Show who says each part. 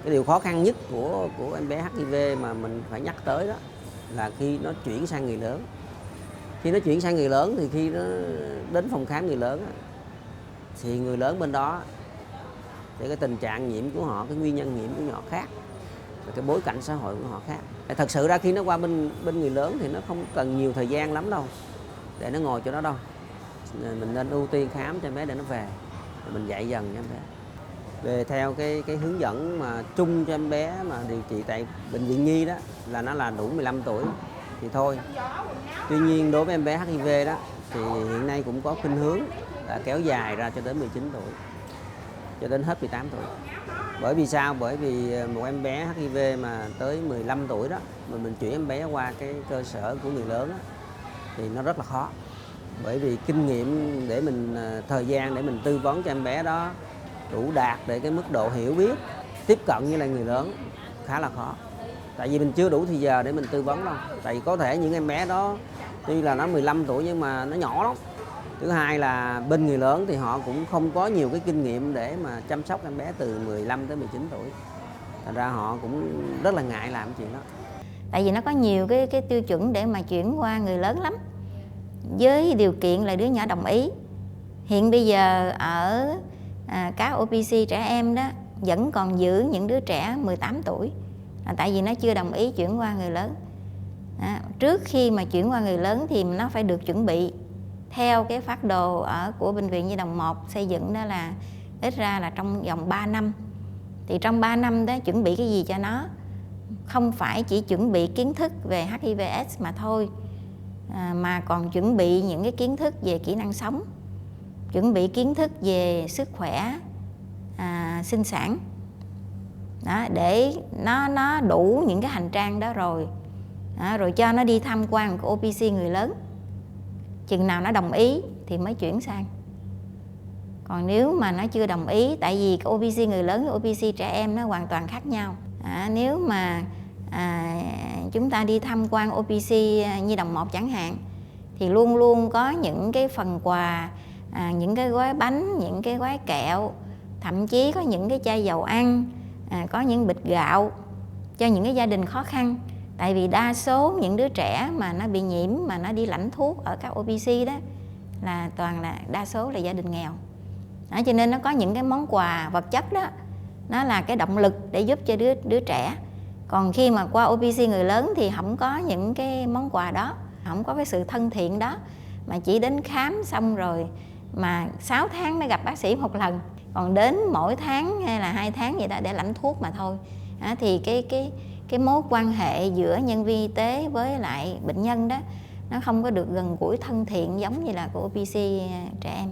Speaker 1: Cái điều khó khăn nhất của em bé HIV mà mình phải nhắc tới đó là khi nó chuyển sang người lớn. Khi nó chuyển sang người lớn thì khi nó đến phòng khám người lớn thì người lớn bên đó thì cái tình trạng nhiễm của họ, cái nguyên nhân nhiễm của họ khác, và cái bối cảnh xã hội của họ khác. Thật sự ra khi nó qua bên người lớn thì nó không cần nhiều thời gian lắm đâu để nó ngồi chỗ đó đâu. Mình nên ưu tiên khám cho em bé để nó về, rồi mình dạy dần cho em bé. Về theo cái hướng dẫn mà chung cho em bé mà điều trị tại bệnh viện Nhi đó là nó là đủ 15 tuổi thì thôi. Tuy nhiên đối với em bé HIV đó thì hiện nay cũng có khuynh hướng là kéo dài ra cho đến 19 tuổi, cho đến hết 18 tuổi. Bởi vì sao? Bởi vì một em bé HIV mà tới 15 tuổi đó mà mình chuyển em bé qua cái cơ sở của người lớn đó, thì nó rất là khó. Bởi vì kinh nghiệm để mình thời gian để mình tư vấn cho em bé đó đủ đạt để cái mức độ hiểu biết tiếp cận như là người lớn khá là khó. Tại vì mình chưa đủ thời giờ để mình tư vấn đâu. Tại vì có thể những em bé đó tuy là nó 15 tuổi nhưng mà nó nhỏ lắm. Thứ hai là bên người lớn thì họ cũng không có nhiều cái kinh nghiệm để mà chăm sóc em bé từ 15 tới 19 tuổi. Thành ra họ cũng rất là ngại làm chuyện đó.
Speaker 2: Tại vì nó có nhiều cái tiêu chuẩn để mà chuyển qua người lớn lắm. Với điều kiện là đứa nhỏ đồng ý. Hiện bây giờ ở các OPC trẻ em đó vẫn còn giữ những đứa trẻ 18 tuổi. Tại vì nó chưa đồng ý chuyển qua người lớn. Trước khi mà chuyển qua người lớn thì nó phải được chuẩn bị theo cái phác đồ của Bệnh viện Nhi đồng 1 xây dựng, đó là ít ra là trong vòng 3 năm. Thì trong 3 năm đó chuẩn bị cái gì cho nó, không phải chỉ chuẩn bị kiến thức về HIV/AIDS mà thôi, mà còn chuẩn bị những cái kiến thức về kỹ năng sống, chuẩn bị kiến thức về sức khỏe, sinh sản đó, để nó đủ những cái hành trang đó rồi. Rồi cho nó đi tham quan cái OPC người lớn. Chừng nào nó đồng ý thì mới chuyển sang. Còn nếu mà nó chưa đồng ý, tại vì cái OPC người lớn với OPC trẻ em nó hoàn toàn khác nhau. Nếu mà chúng ta đi tham quan OPC Nhi đồng 1 chẳng hạn, thì luôn luôn có những cái phần quà, những cái gói bánh, những cái gói kẹo, thậm chí có những cái chai dầu ăn, có những bịch gạo cho những cái gia đình khó khăn. Tại vì đa số những đứa trẻ mà nó bị nhiễm mà nó đi lãnh thuốc ở các OPC đó là toàn là đa số là gia đình nghèo. Đó, cho nên nó có những cái món quà vật chất đó, nó là cái động lực để giúp cho đứa trẻ. Còn khi mà qua OPC người lớn thì không có những cái món quà đó, không có cái sự thân thiện đó, mà chỉ đến khám xong rồi mà 6 tháng mới gặp bác sĩ một lần, còn đến mỗi tháng hay là 2 tháng vậy đó để lãnh thuốc mà thôi. Thì cái mối quan hệ giữa nhân viên y tế với lại bệnh nhân đó nó không có được gần gũi thân thiện giống như là của OPC trẻ em.